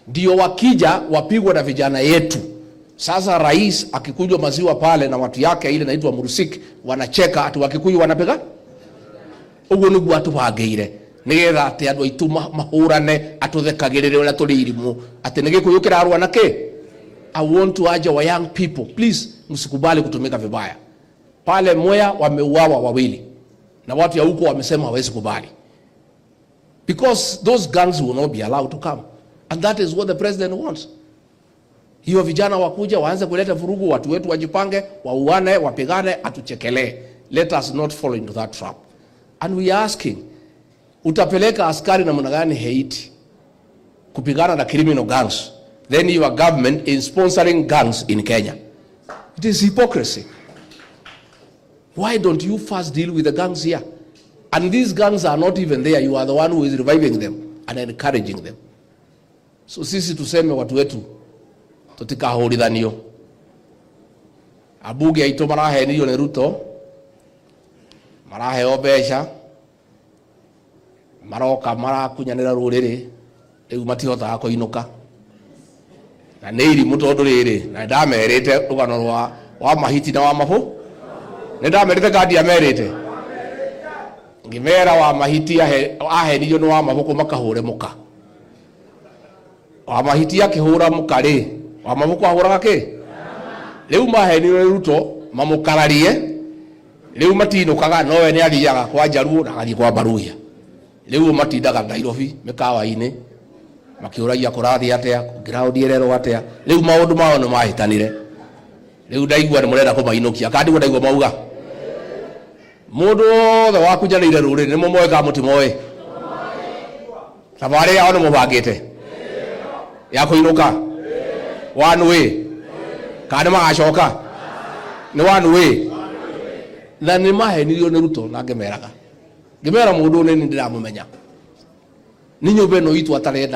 ndio wakija wapigwa na vijana yetu. Sasa rais akikunywa maziwa pale na watu yake ile inaitwa Murusik, wanacheka ati Wakikuyu wanapiga. Uguo niguo atubangeire nigetha ati andu aitu mahurane atuthekagirire uria turi irimu ati nigikuyu kirarwa na ki. I want to urge our young people, please msikubali kutumika vibaya. Pale Mwea wameuawa wawili na watu ya huko wamesema hawezi kubali, because those gangs will not be allowed to come, and that is what the president wants. Hiyo vijana wakuja waanze kuleta vurugu, watu wetu wajipange, wauane, wapigane, atuchekelee. Let us not fall into that trap. And we are asking, utapeleka askari na mnagani Haiti kupigana na criminal gangs, then your government is sponsoring gangs in Kenya. It is hypocrisy. Why don't you first deal with the gangs here? And these gangs are not even there. You are the one who is reviving them and encouraging them. So sisi tuseme watu wetu tutikahorithanio. Abuge aito marahenio ni Ruto, maraheo mbeca, maroka marakunyanira ruriri, riu matihotaga kuinuka. Na nä irimå tondå rä rä, na ndamerä te rũgano wa mahiti na wa mabå. Nä ndamerä te kandi amerä te ngä mera wa mahiti ahenirio nä wa mabå kå makahå re må ka. Wa mahiti akä hå ra må ka rä, wa mabå kå ahå raga kä. Rä u mahenirio nä Ruto mamå kararie, rä u matinå kaga, nowe nä athiaga kwa Njaruo na agathiä kwa Mbaruhia. Rä u matindaga Nairobi mä kawa-inä makiuragia kurathi atia, ground irero atia. Riu maundu mao no mahitanire. Riu ndaigua ni murenda kumainukia, kandi ndaigua mauga mundu the wakunyanire ruri ni mumoe ka mutimoe. Tabari yao ni mubangite ya kuinuka one way, kandi magacoka ni one way. Na ni mahenirio ni Ruto na ngemeraga, ngemera mundu ni ndiramumenya ni nyumba no itu atarenda